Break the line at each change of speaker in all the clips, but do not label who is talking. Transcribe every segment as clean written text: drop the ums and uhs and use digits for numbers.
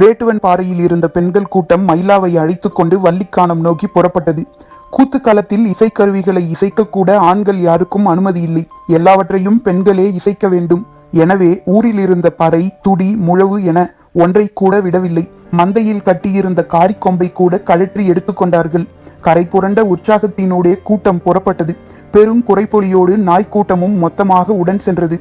வேட்டுவன் பாறையில் இருந்த பெண்கள் கூட்டம் மயிலாவை அழைத்துக் கொண்டு வள்ளிக்கானம் நோக்கி புறப்பட்டது. கூத்துக்களத்தில் இசைக்கருவிகளை இசைக்கக்கூட ஆண்கள் யாருக்கும் அனுமதி இல்லை. எல்லாவற்றையும் பெண்களே இசைக்க வேண்டும். எனவே ஊரில் இருந்த பறை, துடி, முழவு என ஒன்றை கூட விடவில்லை. மந்தையில் கட்டியிருந்த காரிக்கொம்பை கூட கழற்றி எடுத்துக்கொண்டார்கள். கரை புரண்ட உற்சாகத்தினோடே கூட்டம் புறப்பட்டது. பெரும் குறைப்பொலியோடு நாய்க்கூட்டமும் மொத்தமாக உடன் சென்றது.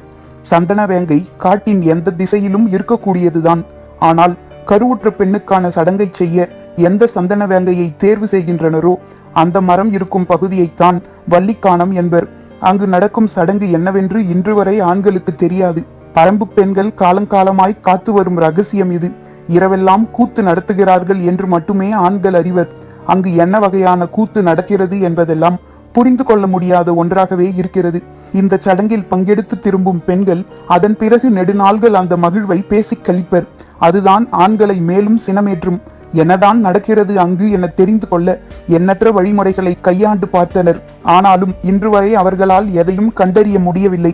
சந்தன வேங்கை காட்டின் எந்த திசையிலும் இருக்கக்கூடியதுதான். ஆனால் கருவுற்ற பெண்ணுக்கான சடங்கை செய்ய எந்த சந்தன வேங்கையை தேர்வு செய்கின்றனரோ அந்த மரம் இருக்கும் பகுதியைத்தான் வள்ளிக்கானம் என்பர். அங்கு நடக்கும் சடங்கு என்னவென்று இன்று வரை ஆண்களுக்கு தெரியாது. பரம்பு பெண்கள் காலங்காலமாய் காத்து வரும் ரகசியம் இது. இரவெல்லாம் கூத்து நடத்துகிறார்கள் என்று மட்டுமே ஆண்கள் அறிவர். அங்கு என்ன வகையான கூத்து நடக்கிறது என்பதெல்லாம் புரிந்து கொள்ள முடியாத ஒன்றாகவே இருக்கிறது. இந்த சடங்கில் பங்கெடுத்து திரும்பும் பெண்கள் அதன் பிறகு நெடுநாள்கள் அந்த மகிழ்வை பேசிக் கழிப்பர். அதுதான் ஆண்களை மேலும் சினமேற்றும். என்னதான் நடக்கிறது அங்கு என தெரிந்து கொள்ள எண்ணற்ற வழிமுறைகளை கையாண்டு பார்த்தனர். ஆனாலும் இன்று வரை அவர்களால் எதையும் கண்டறிய முடியவில்லை.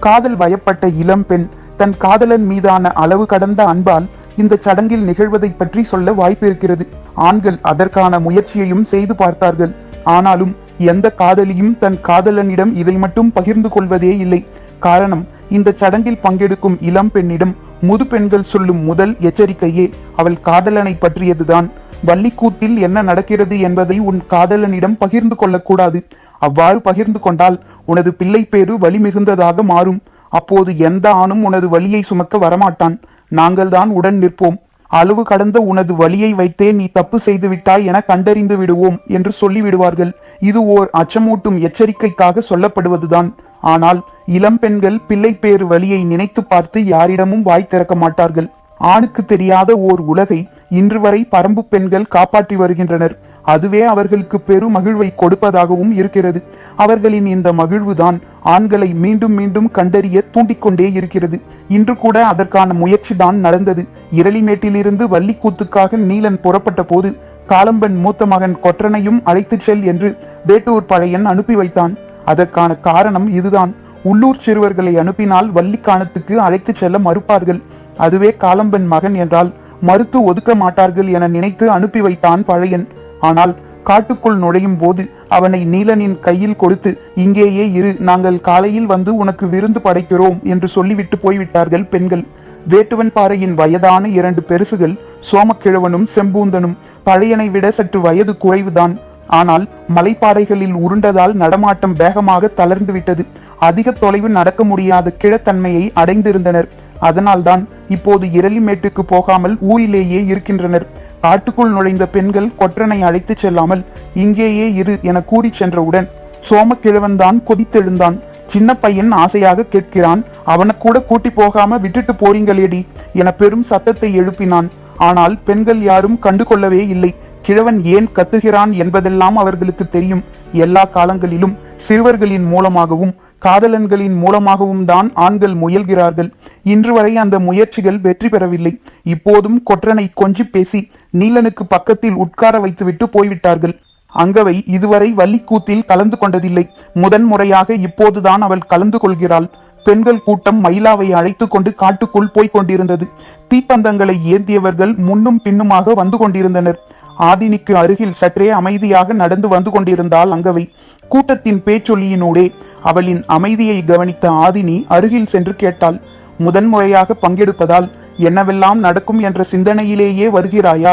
காதல் வயப்பட்ட இளம் பெண் தன் காதலன் மீதான அளவு கடந்த அன்பால் இந்த சடங்கில் நிகழ்வதை பற்றி சொல்ல வாய்ப்பு இருக்கிறது. ஆண்கள் அதற்கான முயற்சியையும் செய்து பார்த்தார்கள். ஆனாலும் எந்த காதலியும் தன் காதலனிடம் இதை மட்டும் பகிர்ந்து கொள்வதே இல்லை. காரணம், இந்த சடங்கில் பங்கெடுக்கும் இளம் பெண்ணிடம் முது பெண்கள் சொல்லும் முதல் எச்சரிக்கையே அவள் காதலனை பற்றியதுதான். வள்ளிக்கூத்தில் என்ன நடக்கிறது என்பதை உன் காதலனிடம் பகிர்ந்து கொள்ளக்கூடாது. அவ்வாறு பகிர்ந்து கொண்டால் உனது பிள்ளை பேரு வலி மிகுந்ததாக மாறும். அப்போது எந்த ஆணும் உனது வலியை சுமக்க வரமாட்டான். நாங்கள் தான் உடன் நிற்போம். அளவு கடந்த உனது வலியை வைத்தே நீ தப்பு செய்து விட்டாய் என கண்டறிந்து விடுவோம் என்று சொல்லிவிடுவார்கள். இது ஓர் அச்சமூட்டும் எச்சரிக்கைக்காக சொல்லப்படுவதுதான். ஆனால் இளம் பெண்கள் பிள்ளை பேறு வலியை நினைத்து பார்த்து யாரிடமும் வாய் திறக்க மாட்டார்கள். ஆணுக்கு தெரியாத ஓர் உலகை இன்று வரை பரம்பு பெண்கள் காப்பாற்றி வருகின்றனர். அதுவே அவர்களுக்கு பெரும் மகிழ்வை கொடுப்பதாகவும் இருக்கிறது. அவர்களின் இந்த மகிழ்வுதான் ஆண்களை மீண்டும் மீண்டும் கண்டறிய தூண்டிக்கொண்டே இருக்கிறது. இன்று கூட அதற்கான முயற்சி தான் நடந்தது. இரளிமேட்டிலிருந்து வள்ளிக்கூத்துக்காக நீலன் புறப்பட்ட போது காலம்பன் மூத்த மகன் கொற்றனையும் அழைத்துச் செல் என்று வேட்டூர் பழையன் அனுப்பி வைத்தான். அதற்கான காரணம் இதுதான். உள்ளூர் சிறுவர்களை அனுப்பினால் வள்ளிக்கானத்துக்கு அழைத்துச் செல்ல மறுப்பார்கள். அதுவே காலம்பன் மகன் என்றால் மறுத்து ஒதுக்க மாட்டார்கள் என நினைத்து அனுப்பி வைத்தான் பழையன். ஆனால் காட்டுக்குள் நுழையும் போது அவனை நீலனின் கையில் கொடுத்து, இங்கேயே இரு, நாங்கள் காலையில் வந்து உனக்கு விருந்து படைக்கிறோம் என்று சொல்லிவிட்டு போய்விட்டார்கள் பெண்கள். வேட்டுவன் பாறையின் வயதான 2 பெருசுகள் சோமக்கிழவனும் செம்பூந்தனும் பழையனை விட சற்று வயது குறைவுதான். ஆனால் மலைப்பாறைகளில் உருண்டதால் நடமாட்டம் வேகமாக தளர்ந்து விட்டது. அதிக தொலைவு நடக்க முடியாத கிழத்தன்மையை அடைந்திருந்தனர். அதனால்தான் இப்போது இரளிமேட்டுக்கு போகாமல் ஊரிலேயே இருக்கின்றனர். காட்டுக்குள் நுழைந்த பெண்கள் கொற்றனை அழைத்து செல்லாமல் இங்கேயே இரு என கூறி சென்றவுடன் சோமக்கிழவன் தான் கொதித்தெழுந்தான். சின்ன பையன் ஆசையாக கேட்கிறான். அவனை கூட கூட்டி போகாம விட்டுட்டு போறீங்களேடி என பெரும் சத்தத்தை எழுப்பினான். ஆனால் பெண்கள் யாரும் கண்டுகொள்ளவே இல்லை. கிழவன் ஏன் கத்துகிறான் என்பதெல்லாம் அவர்களுக்கு தெரியும். எல்லா காலங்களிலும் சிறுவர்களின் மூலமாகவும் காதலன்களின் மூலமாகவும் தான் ஆண்கள் முயல்கிறார்கள். இன்று வரை அந்த முயற்சிகள் வெற்றி பெறவில்லை. இப்போதும் கொற்றனை கொஞ்சி பேசி நீலனுக்கு பக்கத்தில் உட்கார வைத்துவிட்டு போய்விட்டார்கள். அங்கவை இதுவரை வள்ளிக்கூத்தில் கலந்து கொண்டதில்லை. முதன்முறையாக இப்போதுதான் அவள் கலந்து கொள்கிறாள். பெண்கள் கூட்டம் மயிலாவை அழைத்து கொண்டு காட்டுக்குள் போய்க் கொண்டிருந்தது. தீப்பந்தங்களை ஏந்தியவர்கள் முன்னும் பின்னுமாக வந்து கொண்டிருந்தனர். ஆதினிக்கு அருகில் சற்றே அமைதியாக நடந்து வந்து கொண்டிருந்தாள் அங்கவை. கூட்டத்தின் பேச்சொல்லியினூடே அவளின் அமைதியை கவனித்த ஆதினி அருகில் சென்று கேட்டாள். முதன்முறையாக பங்கெடுப்பதால் என்னவெல்லாம் நடக்கும் என்ற சிந்தனையிலேயே வருகிறாயா?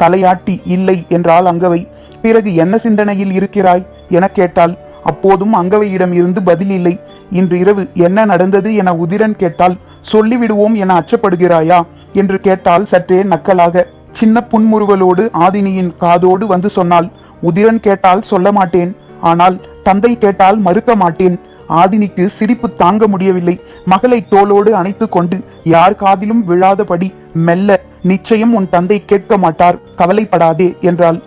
தலையாட்டி இல்லை என்றாள் அங்கவை. பிறகு என்ன சிந்தனையில் இருக்கிறாய் என கேட்டாள். அப்போதும் அங்கவையிடம் இருந்து பதில் இல்லை. இன்று இரவு என்ன நடந்தது என உதிரன் கேட்டால் சொல்லிவிடுவோம் என அச்சப்படுகிறாயா என்று கேட்டால் சற்றே நக்கலாக. சின்ன புன்முறுவலோடு ஆதினியின் காதோடு வந்து சொன்னாள். உதிரன் கேட்டால் சொல்ல மாட்டேன், ஆனால் தந்தை கேட்டால் மறுக்க மாட்டேன். ஆதினிக்கு சிரிப்பு தாங்க முடியவில்லை. மகளை தோளோடு அணைத்து கொண்டு யார் காதிலும் விழாதபடி மெல்ல, நிச்சயம் உன் தந்தை கேட்க மாட்டார், கவலைப்படாதே என்றாள்.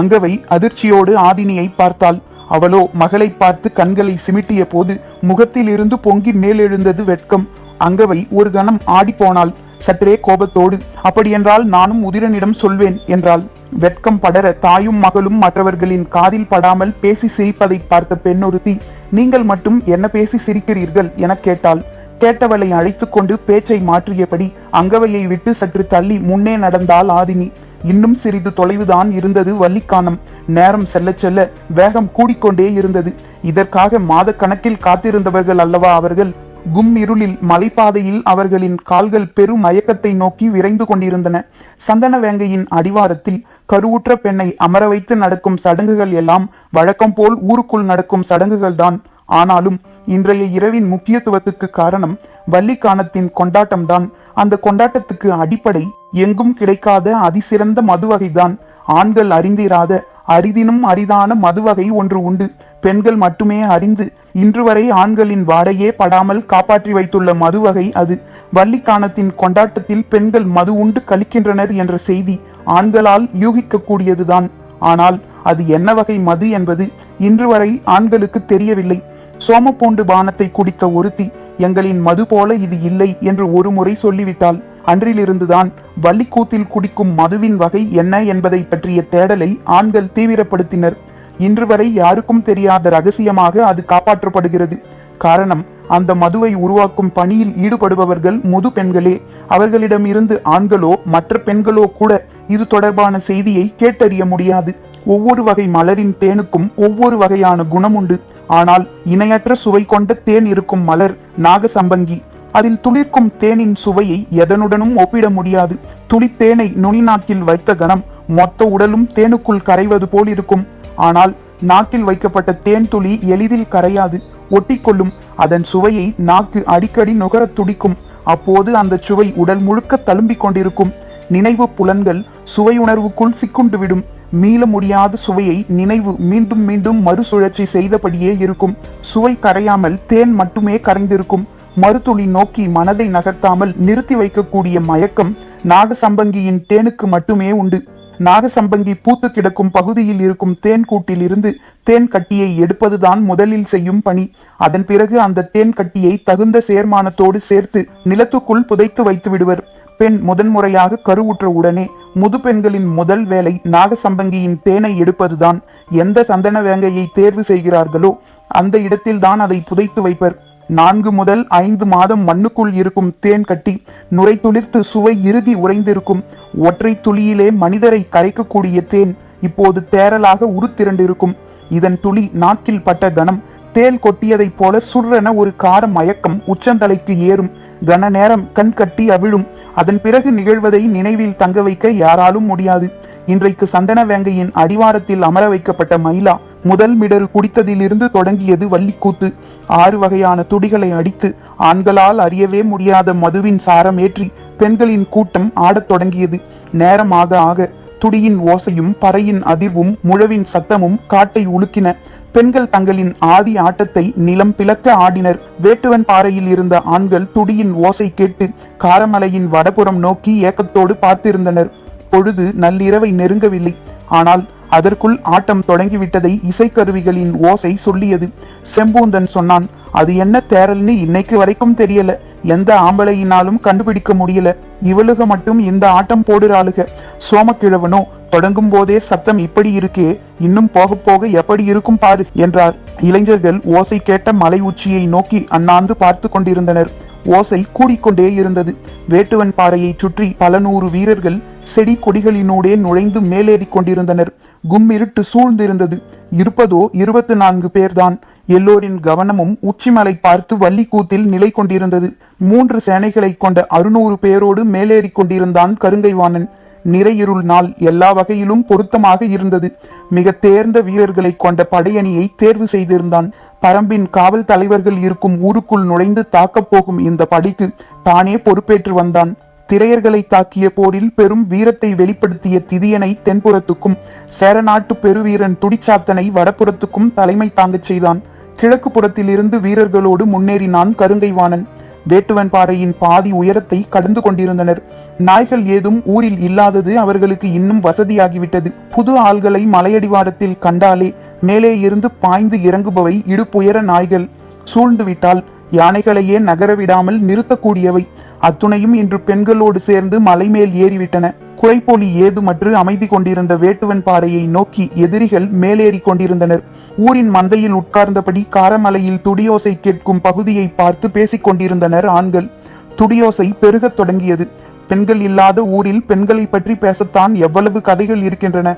அங்கவை அதிர்ச்சியோடு ஆதினியை பார்த்தாள். அவளோ மகளை பார்த்து கண்களை சிமிட்டிய போது முகத்தில் இருந்து பொங்கி மேலெழுந்தது வெட்கம். அங்கவை ஒரு கணம் ஆடி போனாள். சற்றே கோபத்தோடு, அப்படியென்றால் நானும் உதிரனிடம் சொல்வேன் என்றாள். வெட்கம் படர தாயும் மகளும் மற்றவர்களின் காதில் படாமல் பேசி சிரிப்பதை பார்த்த பெண்ணொருத்தி, நீங்கள் மட்டும் என்ன பேசி சிரிக்கிறீர்கள் என கேட்டாள். கேட்டவளை அழைத்து கொண்டு பேச்சை மாற்றியபடி அங்கவையை விட்டு சற்று தள்ளி முன்னே நடந்தாள் ஆதினி. இன்னும் சிறிது தொலைவுதான் இருந்தது வள்ளிக்கானம். நேரம் செல்ல செல்ல வேகம் கூடிக்கொண்டே இருந்தது. இதற்காக மாத கணக்கில் காத்திருந்தவர்கள் அல்லவா அவர்கள். கும் இருளில் மலைப்பாதையில் அவர்களின் கால்கள் பெரும் மயக்கத்தை நோக்கி விரைந்து கொண்டிருந்தன. சந்தன வேங்கையின் அடிவாரத்தில் கருவுற்ற பெண்ணை அமர வைத்து நடக்கும் சடங்குகள் எல்லாம் வழக்கம் போல் ஊருக்குள் நடக்கும் சடங்குகள் தான். ஆனாலும் இன்றைய இரவின் முக்கியத்துவத்துக்கு காரணம் வள்ளிக்கானத்தின் கொண்டாட்டம்தான். அந்த கொண்டாட்டத்துக்கு அடிப்படை எங்கும் கிடைக்காத அதிசிறந்த மதுவகைதான். ஆண்கள் அறிந்திராத அரிதினும் அரிதான மதுவகை ஒன்று உண்டு. பெண்கள் மட்டுமே அறிந்து இன்று வரை ஆண்களின் வாடையே படாமல் காப்பாற்றி வைத்துள்ள மதுவகை அது. வள்ளிக்கானத்தின் கொண்டாட்டத்தில் பெண்கள் மது உண்டு கழிக்கின்றனர் என்ற செய்தி ஆண்களால் யூகிக்க கூடியதுதான். ஆனால் அது என்ன வகை மது என்பது இன்று வரை ஆண்களுக்கு தெரியவில்லை. சோமப்பூண்டு பானத்தை குடித்த ஒருத்தி எங்களின் மது போல இது இல்லை என்று ஒரு முறை சொல்லிவிட்டாள். அன்றிலிருந்துதான் வள்ளிக்கூத்தில் குடிக்கும் மதுவின் வகை என்ன என்பதை பற்றிய தேடலை ஆண்கள் தீவிரப்படுத்தினர். இன்று வரை யாருக்கும் தெரியாத ரகசியமாக அது காப்பாற்றப்படுகிறது. காரணம், அந்த மதுவை உருவாக்கும் பணியில் ஈடுபடுபவர்கள் முது பெண்களே. அவர்களிடம் இருந்து ஆண்களோ மற்ற பெண்களோ கூட இது தொடர்பான செய்தியை கேட்டறிய முடியாது. ஒவ்வொரு வகை மலரின் தேனுக்கும் ஒவ்வொரு வகையான குணம் உண்டு. ஆனால் இணையற்ற சுவை கொண்ட தேன் இருக்கும் மலர் நாகசம்பங்கி. அதில் துளிர்க்கும் தேனின் சுவையை எதனுடனும் ஒப்பிட முடியாது. துளித்தேனை நுனி நாக்கில் வைத்த கணம் மொத்த உடலும் தேனுக்குள் கரைவது போல் இருக்கும். ஆனால் நாக்கில் வைக்கப்பட்ட தேன் துளி எளிதில் கரையாது, ஒட்டிக்கொள்ளும். அதன் சுவையை நாக்கு அடிக்கடி நுகர துடிக்கும். அப்போது அந்த சுவை உடல் முழுக்க தழும்பிக் கொண்டிருக்கும். நினைவு புலன்கள் சுவையுணர்வுக்குள் சிக்குண்டு விடும். மீள முடியாத சுவையை நினைவு மீண்டும் மீண்டும் மறுசுழற்சி செய்தபடியே இருக்கும். சுவை கரையாமல் தேன் மட்டுமே கரைந்திருக்கும். மறுதுளி நோக்கி மனதை நகர்த்தாமல் நிறுத்தி வைக்கக்கூடிய மயக்கம் நாகசம்பங்கியின் தேனுக்கு மட்டுமே உண்டு. நாகசம்பங்கி பூத்து கிடக்கும் பகுதியில் இருக்கும் தேன் கூட்டில் இருந்து தேன் கட்டியை எடுப்பதுதான் முதலில் செய்யும் பணி. அதன் பிறகு அந்த தேன் கட்டியை தகுந்த சேர்மானத்தோடு சேர்த்து நிலத்துக்குள் புதைத்து வைத்து விடுவர். பெண் முதன்முறையாக கருவுற்ற உடனே முது பெண்களின் முதல் வேலை நாகசம்பங்கியின் தேனை எடுப்பதுதான். எந்த சந்தன வேங்கையை தேர்வு செய்கிறார்களோ அந்த இடத்தில்தான் அதை புதைத்து வைப்பர். 4 முதல் 5 மாதம் மண்ணுக்குள் இருக்கும் தேன் கட்டி நுரை துளிர்த்து சுவை இறுகி உறைந்திருக்கும். ஒற்றை துளியிலே மனிதரை கரைக்கக்கூடிய தேன் இப்போது தேரலாக உருத்திரண்டிருக்கும். இதன் துளி நாக்கில் பட்ட கணம் தேல் கொட்டியதைப் போல சுர்ரென ஒரு கார மயக்கம் உச்சந்தலைக்கு ஏறும். கன நேரம் கண் கட்டி அவிழும். அதன் பிறகு நிகழ்வதை நினைவில் தங்க வைக்க யாராலும் முடியாது. இன்றைக்கு சந்தன வேங்கையின் அடிவாரத்தில் அமர வைக்கப்பட்ட மயிலா முதல் மிடரு குடித்ததிலிருந்து தொடங்கியது வள்ளிக்கூத்து. 6 வகையான துடிகளை அடித்து ஆண்களால் அறியவே முடியாத மதுவின் சாரம் ஏற்றி பெண்களின் கூட்டம் ஆடத் தொடங்கியது. நேரம் ஆக ஆக துடியின் ஓசையும் பறையின் அதிர்வும் முழவின் சத்தமும் காட்டை உலுக்கின. பெண்கள் தங்களின் ஆதி ஆட்டத்தை நிலம் பிளக்க ஆடினர். வேட்டுவன் பாறையில் இருந்த ஆண்கள் துடியின் ஓசை கேட்டு காரமலையின் வடபுறம் நோக்கி ஏக்கத்தோடு பார்த்திருந்தனர். பொழுது நள்ளிரவை நெருங்கவில்லை. ஆனால் அதற்குள் ஆட்டம் தொடங்கிவிட்டதை இசைக்கருவிகளின் ஓசை சொல்லியது. செம்பூந்தன் சொன்னான், அது என்ன தேரல்னு இன்னைக்கு வரைக்கும் தெரியல. எந்த ஆம்பளையினாலும் கண்டுபிடிக்க முடியல. இவளுக மட்டும் இந்த ஆட்டம் போடுறாளுக. சோமக்கிழவனோ தொடங்கும் போதே சத்தம் இப்படி இருக்கே, இன்னும் போக போக எப்படி இருக்கும் பாரு என்றார். இளைஞர்கள் ஓசை கேட்ட மலை உச்சியை நோக்கி அண்ணாந்து பார்த்து கொண்டிருந்தனர். ஓசை கூடிக்கொண்டே இருந்தது. வேட்டுவன் பாறையை சுற்றி பல 100 வீரர்கள் செடி கொடிகளினூடே நுழைந்து மேலேறி கொண்டிருந்தனர். கும்மிருட்டு சூழ்ந்திருந்தது. இருப்பதோ 24 பேர்தான். எல்லோரின் கவனமும் உச்சிமலை பார்த்து வள்ளிக்கூத்தில் நிலை கொண்டிருந்தது. 3 சேனைகளை கொண்ட 600 பேரோடு மேலேறி கொண்டிருந்தான் கருங்கைவாணன். நிறையிருள் நாள் எல்லா வகையிலும் பொருத்தமாக இருந்தது. மிக தேர்ந்த வீரர்களை கொண்ட படையணியை தேர்வு செய்திருந்தான். பரம்பின் காவல் தலைவர்கள் இருக்கும் ஊருக்குள் நுழைந்து தாக்கப் போகும் இந்த படைக்கு தானே பொறுப்பேற்று வந்தான். திரையர்களை தாக்கிய போரில் பெரும் வீரத்தை வெளிப்படுத்திய திதியனை தென்புறத்துக்கும் சேரநாட்டு பெருவீரன் துடிச்சாத்தனை வடபுறத்துக்கும் தலைமை தாங்கச் செய்தான். கிழக்கு புறத்திலிருந்து வீரர்களோடு முன்னேறினான் கருங்கைவாணன். வேட்டுவன் பாறையின் பாதி உயரத்தை கடந்து கொண்டிருந்தனர். நாய்கள் ஏதும் ஊரில் இல்லாதது அவர்களுக்கு இன்னும் வசதியாகிவிட்டது. புது ஆள்களை மலையடிவாரத்தில் கண்டாலே மேலே இருந்து பாய்ந்து இறங்குபவை இடுப்புயர நாய்கள். சூழ்ந்து விட்டால் யானைகளையே நகர விடாமல் நிறுத்தக்கூடியவை. அத்துணையும் இன்று பெண்களோடு சேர்ந்து மலை மேல் ஏறிவிட்டன. குறைப்பொலி ஏதுமற்று அமைதி கொண்டிருந்த வேட்டுவன் பாறையை நோக்கி எதிரிகள் மேலேறி கொண்டிருந்தனர். ஊரின் மந்தையில் உட்கார்ந்தபடி காரமலையில் துடியோசை கேட்கும் பகுதியை பார்த்து பேசிக் கொண்டிருந்தனர் ஆண்கள். துடியோசை பெருகத் தொடங்கியது. பெண்கள் இல்லாத ஊரில் பெண்களை பற்றி பேசத்தான் எவ்வளவு கதைகள் இருக்கின்றன.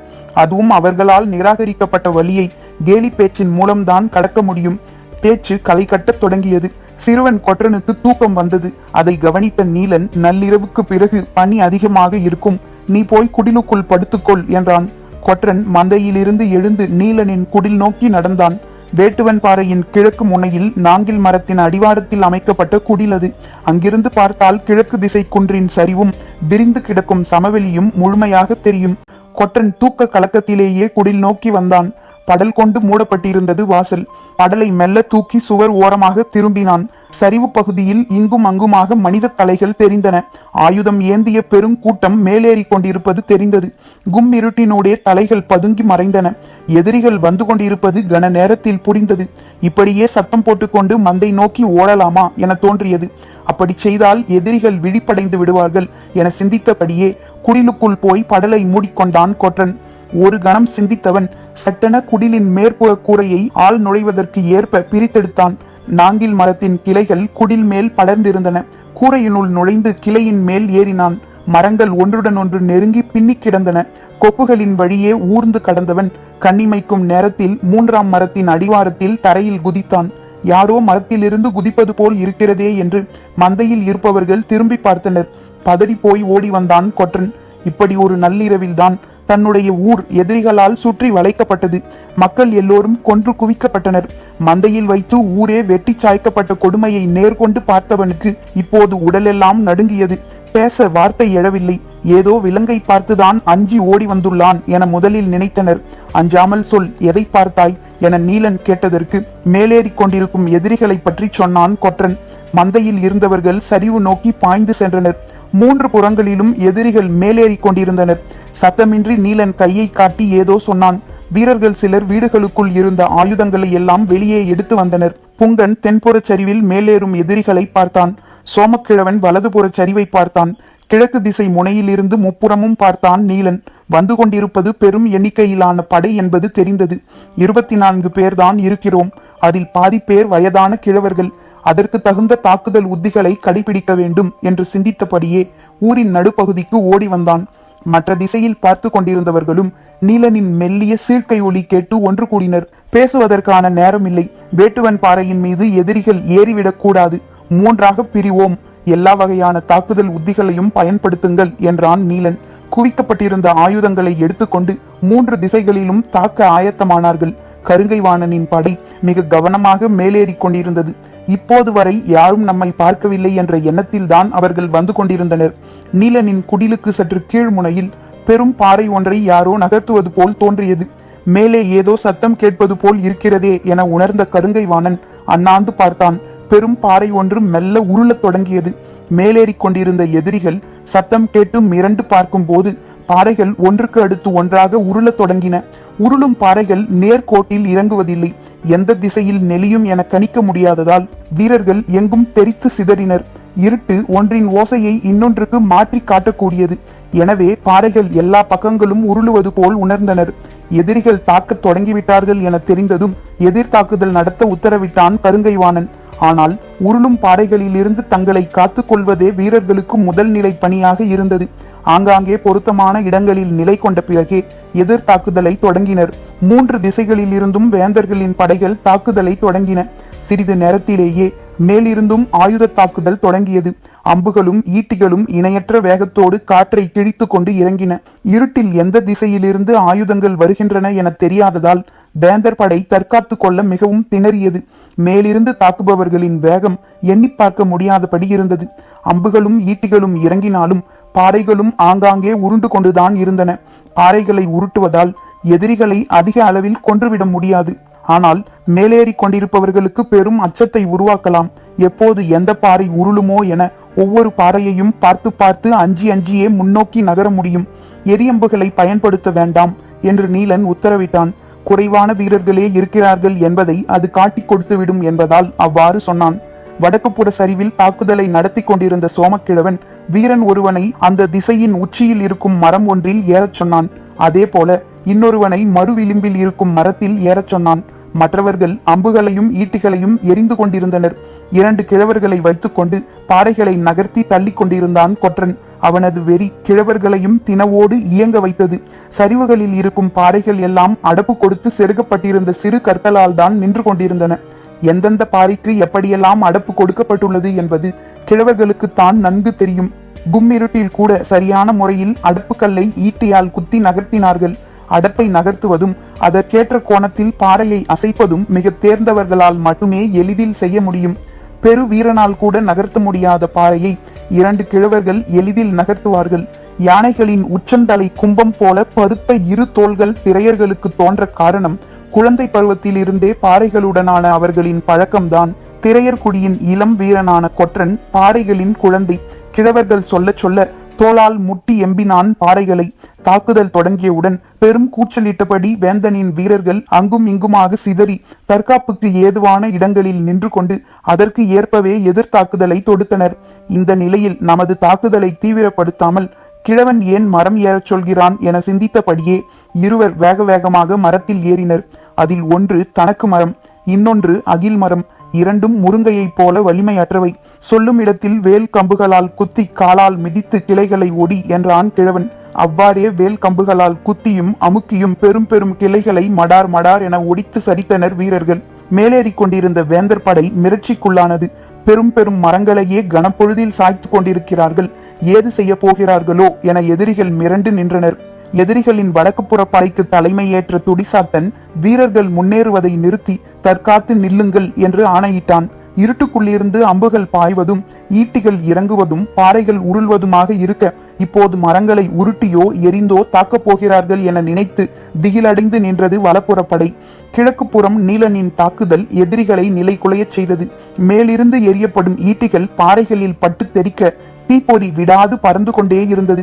அதுவும் அவர்களால் நிராகரிக்கப்பட்ட வழியை கேலி பேச்சின் மூலம்தான் கடக்க முடியும். பேச்சு களை கட்டத் தொடங்கியது. சிறுவன் கொற்றனுக்கு தூக்கம் வந்தது. அதை கவனித்த நீலன், நள்ளிரவுக்கு பிறகு பனி அதிகமாக இருக்கும், நீ போய் குடிலுக்குள் படுத்துக்கொள் என்றான். கொற்றன் மந்தையிலிருந்து எழுந்து நீலனின் குடில் நோக்கி நடந்தான். வேட்டுவன் பாறையின் கிழக்கு முனையில் நாங்கில் மரத்தின் அடிவாரத்தில் அமைக்கப்பட்ட குடில் அது. அங்கிருந்து பார்த்தால் கிழக்கு திசை குன்றின் சரிவும் விரிந்து கிடக்கும் சமவெளியும் முழுமையாக தெரியும். கொற்றன் தூக்க கலக்கத்திலேயே குடில் நோக்கி வந்தான். படல் கொண்டு மூடப்பட்டிருந்தது வாசல். படலை மெல்ல தூக்கி சுவர் ஓரமாக திரும்பினான். சரிவு பகுதியில் இங்கும் அங்குமாக மனித தலைகள் தெரிந்தன. ஆயுதம் ஏந்திய பெரும் கூட்டம் மேலேறி கொண்டிருப்பது தெரிந்தது. கும் இருட்டினூடே தலைகள் பதுங்கி மறைந்தன. எதிரிகள் வந்து கொண்டிருப்பது கன நேரத்தில் புரிந்தது. இப்படியே சத்தம் போட்டுக்கொண்டு மந்தை நோக்கி ஓடலாமா என தோன்றியது. அப்படி செய்தால் எதிரிகள் விழிப்படைந்து விடுவார்கள் என சிந்தித்தபடியே குடிலுக்குள் போய் படலை மூடிக்கொண்டான் கொற்றன். ஒரு கணம் சிந்தித்தவன் சட்டென குடிலின் மேற்புற கூரையை ஆள் நுழைவதற்கு ஏற்ப பிரித்தெடுத்தான். நாங்கில் மரத்தின் கிளைகள் குடில் மேல் படர்ந்திருந்தன. கூரையினுள் நுழைந்து கிளையின் மேல் ஏறினான். மரங்கள் ஒன்றுடன் ஒன்று நெருங்கி பின்னி கிடந்தன. கொப்புகளின் வழியே ஊர்ந்து கடந்தவன் கண்ணிமைக்கும் நேரத்தில் 3ஆம் மரத்தின் அடிவாரத்தில் தரையில் குதித்தான். யாரோ மரத்திலிருந்து குதிப்பது போல் இருக்கிறதே என்று மந்தையில் இருப்பவர்கள் திரும்பி பார்த்தனர். பதறி போய் ஓடி வந்தான் கொற்றன். இப்படி ஒரு நள்ளிரவில்தான் தன்னுடைய ஊர் எதிரிகளால் சுற்றி வளைக்கப்பட்டது. மக்கள் எல்லோரும் கொன்று குவிக்கப்பட்டனர். மந்தையில் வைத்து ஊரே வெட்டி சாய்க்கப்பட்ட கொடுமையை நேர்கொண்டு பார்த்தவனுக்கு இப்போது உடலெல்லாம் நடுங்கியது. பேச வார்த்தை எழவில்லை. ஏதோ விலங்கை பார்த்துதான் அஞ்சி ஓடி வந்துள்ளான் என முதலில் நினைத்தனர். அஞ்சாமல் சொல், எதை பார்த்தாய் என நீலன் கேட்டதற்கு மேலேறி கொண்டிருக்கும் எதிரிகளை பற்றி சொன்னான் கொற்றன். மந்தையில் இருந்தவர்கள் சரிவு நோக்கி பாய்ந்து சென்றனர். 3 புறங்களிலும் எதிரிகள் மேலேறி கொண்டிருந்தனர். சத்தமின்றி நீலன் கையை காட்டி ஏதோ சொன்னான். வீரர்கள் சிலர் வீடுகளுக்குள் இருந்த ஆயுதங்களை எல்லாம் வெளியே எடுத்து வந்தனர். புங்கன் தென்புறச் சரிவில் மேலேறும் எதிரிகளை பார்த்தான். சோமக்கிழவன் வலதுபுறச் சரிவை பார்த்தான். கிழக்கு திசை முனையிலிருந்து முப்புறமும் பார்த்தான் நீலன். வந்து கொண்டிருப்பது பெரும் எண்ணிக்கையிலான படை என்பது தெரிந்தது. 24 பேர்தான் இருக்கிறோம். அதில் பாதி பேர் வயதான கிழவர்கள். அதற்கு தகுந்த தாக்குதல் உத்திகளை கடைபிடிக்க வேண்டும் என்று சிந்தித்தபடியே ஊரின் நடுப்பகுதிக்கு ஓடி வந்தான். மற்ற திசையில் பார்த்து கொண்டிருந்தவர்களும் நீலனின் மெல்லிய சீழ்க்கை ஒலி கேட்டு ஒன்று கூடினர். பேசுவதற்கான நேரமில்லை. வேட்டுவன் பாறையின் மீது எதிரிகள் ஏறிவிடக் கூடாது. 3ஆக பிரிவோம். எல்லா வகையான தாக்குதல் உத்திகளையும் பயன்படுத்துங்கள் என்றான் நீலன். குவிக்கப்பட்டிருந்த ஆயுதங்களை எடுத்துக்கொண்டு 3 திசைகளிலும் தாக்க ஆயத்தமானார்கள். கருங்கை வாணனின் படை மிக கவனமாக மேலேறி கொண்டிருந்தது. இப்போது வரை யாரும் நம்மை பார்க்கவில்லை என்ற எண்ணத்தில் தான் அவர்கள் வந்து கொண்டிருந்தனர். நீலனின் குடிலுக்கு சற்று கீழ் முனையில் பெரும் பாறை ஒன்றை யாரோ நகர்த்துவது போல் தோன்றியது. மேலே ஏதோ சத்தம் கேட்பது போல் இருக்கிறதே என உணர்ந்த கருங்கை வாணன் அண்ணாந்து பார்த்தான். பெரும் பாறை ஒன்று மெல்ல உருளத் தொடங்கியது. மேலேறி கொண்டிருந்த எதிரிகள் சத்தம் கேட்டு மிரண்டு பார்க்கும் போது பாறைகள் ஒன்றுக்கு அடுத்து ஒன்றாக உருளத் தொடங்கின. உருளும் பாறைகள் நேர்கோட்டில் இறங்குவதில்லை. எந்த திசையில் நெளியும் என கணிக்க முடியாததால் வீரர்கள் எங்கும் தெரித்து சிதறினர். இருட்டு ஒன்றின் ஓசையை இன்னொன்றுக்கு மாற்றி காட்டக்கூடியது. எனவே பாறைகள் எல்லா பக்கங்களும் உருளுவது போல் உணர்ந்தனர். எதிரிகள் தாக்கத் தொடங்கிவிட்டார்கள் என தெரிந்ததும் எதிர் தாக்குதல் நடத்த உத்தரவிட்டான் கருங்கைவாணன். ஆனால் உருளும் பாறைகளில் இருந்து தங்களை காத்துக் கொள்வதே வீரர்களுக்கு முதல் நிலை பணியாக இருந்தது. ஆங்காங்கே பொருத்தமான இடங்களில் நிலை கொண்ட பிறகே எதிர் தாக்குதலை தொடங்கினர். 3 திசைகளில் இருந்தும் வேந்தர்களின் படைகள் தாக்குதலை தொடங்கின. சிறிது நேரத்திலேயே மேலிருந்தும் ஆயுத தாக்குதல் தொடங்கியது. அம்புகளும் ஈட்டிகளும் இணையற்ற வேகத்தோடு காற்றை கிழித்து கொண்டு இறங்கின. இருட்டில் எந்த திசையிலிருந்து ஆயுதங்கள் வருகின்றன என தெரியாததால் வேந்தர் படை தற்காத்து கொள்ள மிகவும் திணறியது. மேலிருந்து தாக்குபவர்களின் வேகம் எண்ணி பார்க்க முடியாதபடி இருந்தது. அம்புகளும் ஈட்டிகளும் இறங்கினாலும் பாறைகளும் ஆங்காங்கே உருண்டு கொண்டுதான் இருந்தன. பாறைகளை உருட்டுவதால் எதிரிகளை அதிக அளவில் கொன்றுவிட முடியாது. ஆனால் மேலேறி கொண்டிருப்பவர்களுக்கு பெரும் அச்சத்தை உருவாக்கலாம். எப்போது எந்த பாறை உருளுமோ என ஒவ்வொரு பாறையையும் பார்த்து பார்த்து அஞ்சியே முன்னோக்கி நகர முடியும். எரியம்புகளை பயன்படுத்த வேண்டாம் என்று நீலன் உத்தரவிட்டான். குறைவான வீரர்களே இருக்கிறார்கள் என்பதை அது காட்டிக் கொடுத்துவிடும் என்பதால் அவ்வாறு சொன்னான். வடக்கு புற சரிவில் தாக்குதலை நடத்தி கொண்டிருந்த சோமக்கிழவன் வீரன் ஒருவனை அந்த திசையின் உச்சியில் இருக்கும் மரம் ஒன்றில் ஏறச் சொன்னான். அதே போல இன்னொருவனை மறு விளிம்பில் இருக்கும் மரத்தில் ஏறச் சொன்னான். மற்றவர்கள் அம்புகளையும் ஈட்டிகளையும் எரிந்து கொண்டிருந்தனர். 2 கிழவர்களை வைத்துக்கொண்டு பாறைகளை நகர்த்தி தள்ளி கொண்டிருந்தான் கொற்றன். அவனது வெறி கிழவர்களையும் தினவோடு இயங்க வைத்தது. சரிவுகளில் இருக்கும் பாறைகள் எல்லாம் அடப்பு கொடுத்து செருகப்பட்டிருந்த சிறு கற்களால் தான் நின்று கொண்டிருந்தன. எந்தெந்த பாறைக்கு எப்படியெல்லாம் அடப்பு கொடுக்கப்பட்டுள்ளது என்பது கிழவர்களுக்குத்தான் நன்கு தெரியும். கும்மிருட்டில் கூட சரியான முறையில் அடப்பு கல்லை ஈட்டியால் குத்தி நகர்த்தினார்கள். அடப்பை நகர்த்துவதும் அதற்கேற்ற கோணத்தில் பாறையை அசைப்பதும் மிக தேர்ந்தவர்களால் மட்டுமே எளிதில் செய்ய முடியும். பெரு வீரனால் கூட நகர்த்த முடியாத பாறையை 2 கிழவர்கள் எளிதில் நகர்த்துவார்கள். யானைகளின் உச்சந்தலை கும்பம் போல பருத்த இரு தோள்கள் திரையர்களுக்கு தோன்ற காரணம் குழந்தை பருவத்தில் இருந்தே பாறைகளுடனான அவர்களின் பழக்கம்தான். திரையர் குடியின் இளம் வீரனான கொற்றன் பாறைகளின் குழந்தை. கிழவர்கள் சொல்ல சொல்ல தோளால் முட்டி எம்பினான் பாறைகளை. தாக்குதல் தொடங்கியவுடன் பெரும் கூச்சலிட்டபடி வேந்தனின் வீரர்கள் அங்கும் இங்குமாக சிதறி தற்காப்புக்கு ஏதுவான இடங்களில் நின்று கொண்டு அதற்கு ஏற்பவே எதிர்த்தாக்குதலை தொடுத்தனர். இந்த நிலையில் நமது தாக்குதலை தீவிரப்படுத்தாமல் கிழவன் ஏன் மரம் ஏறச் சொல்கிறான் என சிந்தித்தபடியே இருவர் வேக வேகமாக மரத்தில் ஏறினர். அதில் ஒன்று தனக்கு மரம், இன்னொன்று அகில் மரம். இரண்டும் முருங்கையைப் போல வலிமையற்றவை. சொல்லும் இடத்தில் வேல் கம்புகளால் குத்தி காலால் மிதித்து கிளைகளை ஒடி என்றான் கிழவன். அவ்வாறே வேல் கம்புகளால் குத்தியும் அமுக்கியும் பெரும் பெரும் கிளைகளை மடார் மடார் என ஒடித்து சரித்தனர் வீரர்கள். மேலேறி கொண்டிருந்த வேந்தர் படை மிரட்சிக்குள்ளானது. பெரும் பெரும் மரங்களையே கனப்பொழுதில் சாய்த்து கொண்டிருக்கிறார்கள். ஏது செய்ய போகிறார்களோ என எதிரிகள் மிரண்டு நின்றனர். எதிரிகளின் வடக்குப்புற படைக்கு தலைமையேற்ற துடிசாத்தன் வீரர்கள் முன்னேறுவதை நிறுத்தி தற்காத்து நில்லுங்கள் என்று ஆணையிட்டான். இருட்டுக்குள்ளிருந்து அம்புகள் பாய்வதும் ஈட்டிகள் இறங்குவதும் பாறைகள் உருள்வதுமாக இருக்க இப்போது மரங்களை உருட்டியோ எரிந்தோ தாக்கப் போகிறார்கள் என நினைத்து திகிலடைந்து நின்றது வலப்புற படை. கிழக்கு புறம் நீலனின் தாக்குதல் எதிரிகளை நிலை குலையச் செய்தது. மேலிருந்து எரியப்படும் ஈட்டிகள் பாறைகளில் பட்டு தெறிக்க தீப்பொறி விடாது பறந்து கொண்டே இருந்தது.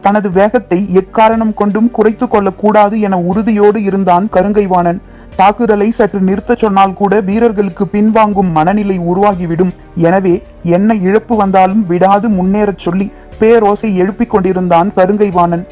தனது வேகத்தை எக்காரணம் கொண்டும் குறைத்து கொள்ளக்கூடாது என உறுதியோடு இருந்தான் கருங்கைவாணன். தாக்குதலை சற்று நிறுத்த சொன்னால் கூட வீரர்களுக்கு பின்வாங்கும் மனநிலை உருவாகிவிடும். எனவே என்ன இழப்பு வந்தாலும் விடாது முன்னேறச் சொல்லி பேரோசை எழுப்பிக் கொண்டிருந்தான் கருங்கைவாணன்.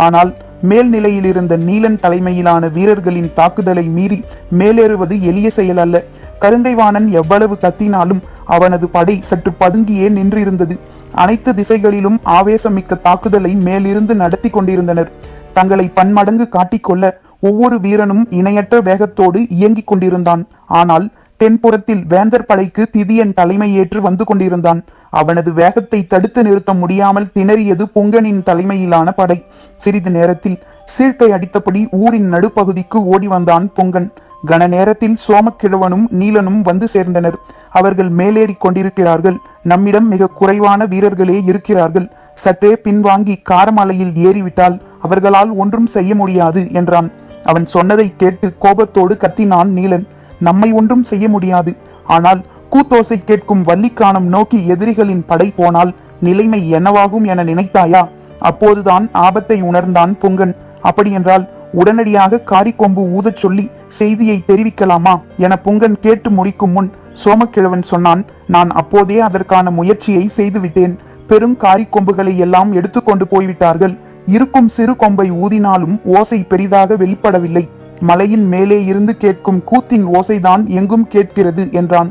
ஆனால் மேல்நிலையில் இருந்த நீலன் தலைமையிலான வீரர்களின் தாக்குதலை மீறி மேலேறுவது எளிய செயல் அல்ல. கருங்கைவாணன் எவ்வளவு கத்தினாலும் அவனது படை சற்று பதுங்கியே நின்றிருந்தது. அனைத்து திசைகளிலும் ஆவேசமிக்க தாக்குதலை மேலிருந்து நடத்தி கொண்டிருந்தனர். தங்களை பன்மடங்கு காட்டிக்கொள்ள ஒவ்வொரு வீரனும் இணையற்ற வேகத்தோடு இயங்கிக் கொண்டிருந்தான். ஆனால் தென்புறத்தில் வேந்தர் படைக்கு திதியன் தலைமையேற்று வந்து கொண்டிருந்தான். அவனது வேகத்தை தடுத்து நிறுத்த முடியாமல் திணறியது புங்கனின் தலைமையிலான படை. சிறிது நேரத்தில் சீழ்க்கை அடித்தபடி ஊரின் நடுப்பகுதிக்கு ஓடி வந்தான் பொங்கன். கன நேரத்தில் சோமக்கிழவனும் நீலனும் வந்து சேர்ந்தனர். அவர்கள் மேலேறி கொண்டிருக்கிறார்கள். நம்மிடம் மிக குறைவான வீரர்களே இருக்கிறார்கள். சற்றே பின்வாங்கி காரமலையில் ஏறிவிட்டால் அவர்களால் ஒன்றும் செய்ய முடியாது என்றான். அவன் சொன்னதை கேட்டு கோபத்தோடு கத்தினான் நீலன். நம்மை ஒன்றும் செய்ய முடியாது. ஆனால் கூத்தோசை கேட்கும் வள்ளிக்கானம் நோக்கி எதிரிகளின் படை போனால் நிலைமை என்னவாகும் என நினைத்தாயா? அப்போதுதான் ஆபத்தை உணர்ந்தான் பொங்கன். அப்படியென்றால் உடனடியாக காரிக்கொம்பு ஊதச் சொல்லி செய்தியை தெரிவிக்கலாமா என பொங்கன் கேட்டு முடிக்கும் முன் சோமக்கிழவன் சொன்னான், நான் அப்போதே அதற்கான முயற்சியை செய்துவிட்டேன். பெரும் காரிக்கொம்புகளை எல்லாம் எடுத்துக்கொண்டு போய்விட்டார்கள். இருக்கும் சிறு கொம்பை ஊதினாலும் ஓசை பெரிதாக வெளிப்படவில்லை. மலையின் மேலே இருந்து கேட்கும் கூத்தின் ஓசைதான் எங்கும் கேட்கிறது என்றான்.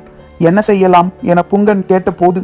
என்ன செய்யலாம் என புங்கன் கேட்டபோது,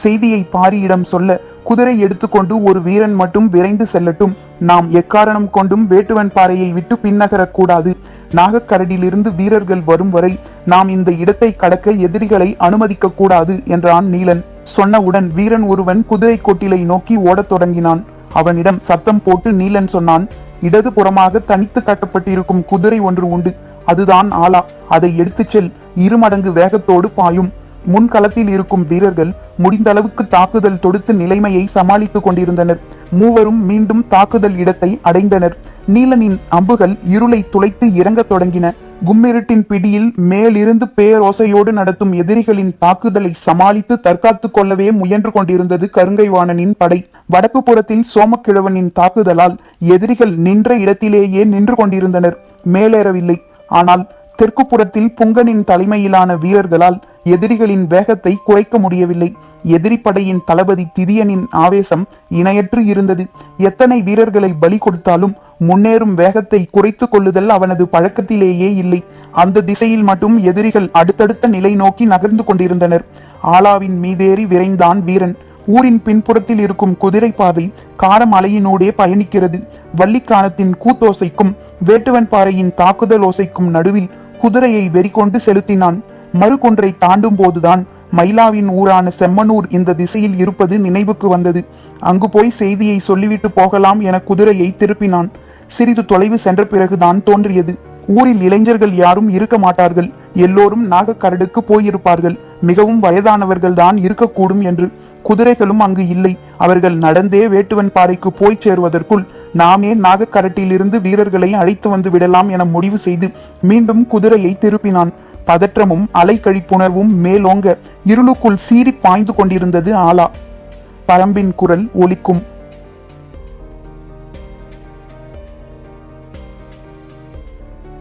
செய்தியை பாரியிடம் சொல்ல குதிரை எடுத்துக்கொண்டு ஒரு வீரன் மட்டும் விரைந்து செல்லட்டும். நாம் எக்காரணம் கொண்டும் வேட்டுவன் பாறையை விட்டு பின்னகரக்கூடாது. நாகக்கரடியிலிருந்து வீரர்கள் வரும் வரை நாம் இந்த இடத்தை கடக்க எதிரிகளை அனுமதிக்க கூடாது என்றான் நீலன். சொன்னவுடன் வீரன் ஒருவன் குதிரை கொட்டிலை நோக்கி ஓடத் தொடங்கினான். அவனிடம் சத்தம் போட்டு நீலன் சொன்னான், இடது புறமாக தனித்து கட்டப்பட்டிருக்கும் குதிரை ஒன்று உண்டு. அதுதான் ஆலா. அதை எடுத்துச் செல். 2 மடங்கு வேகத்தோடு பாயும். முன்களத்தில் இருக்கும் வீரர்கள் முடிந்த அளவுக்கு தாக்குதல் தொடுத்து நிலைமையை சமாளித்துக் கொண்டிருந்தனர். மூவரும் மீண்டும் தாக்குதல் இடத்தை அடைந்தனர். நீலனின் அம்புகள் இருளை துளைத்து இறங்கத் தொடங்கின. கும்மிருட்டின் பிடியில் மேலிருந்து பேரோசையோடு நடத்தும் எதிரிகளின் தாக்குதலை சமாளித்து தற்காத்து கொள்ளவே முயன்று கொண்டிருந்தது கருங்கைவாணனின் படை. வடக்கு புறத்தில் சோமக்கிழவனின் தாக்குதலால் எதிரிகள் நின்ற இடத்திலேயே நின்று கொண்டிருந்தனர், மேலேறவில்லை. ஆனால் தெற்கு புறத்தில் புங்கனின் தலைமையிலான வீரர்களால் எதிரிகளின் வேகத்தை குறைக்க முடியவில்லை. எதிரி படையின் தளபதி திதியனின் ஆவேசம் இணையற்று இருந்தது. எத்தனை வீரர்களை பலி கொடுத்தாலும் முன்னேறும் வேகத்தை குறைத்து கொள்ளுதல் அவனது பழக்கத்திலேயே இல்லை. அந்த திசையில் மட்டும் எதிரிகள் அடுத்தடுத்த நிலை நோக்கி நகர்ந்து கொண்டிருந்தனர். ஆலாவின் மீதேறி விரைந்தான் வீரன். ஊரின் பின்புறத்தில் இருக்கும் குதிரை பாதை காரமலையினூடே பயணிக்கிறது. வள்ளிக்கானத்தின் கூத்தோசைக்கும் வேட்டுவன் பாறையின் தாக்குதல் ஓசைக்கும் நடுவில் குதிரையை வெறிகொண்டு செலுத்தினான். மறுகொன்றை தாண்டும் போதுதான் மயிலாவின் ஊரான செம்மனூர் இந்த திசையில் இருப்பது நினைவுக்கு வந்தது. அங்கு போய் செய்தியை சொல்லிவிட்டு போகலாம் என குதிரையை திருப்பினான். சிறிது தொலைவு சென்ற பிறகுதான் தோன்றியது, ஊரில் இளைஞர்கள் யாரும் இருக்க மாட்டார்கள், எல்லோரும் நாகக்கரடுக்கு போயிருப்பார்கள், மிகவும் வயதானவர்கள் தான் இருக்கக்கூடும் என்று. குதிரைகளும் அங்கு இல்லை. அவர்கள் நடந்தே வேட்டுவன் பாறைக்கு போய் சேருவதற்குள் நாமே நாகக்கரட்டிலிருந்து வீரர்களை அழைத்து வந்து விடலாம் என முடிவு செய்து மீண்டும் குதிரையை திருப்பினான். பதற்றமும் அலைக்கழிப்புணர்வும் மேலோங்க இருளுக்குள் சீறி பாய்ந்து கொண்டிருந்தது ஆலா. பரம்பின் குரல் ஒலிக்கும்.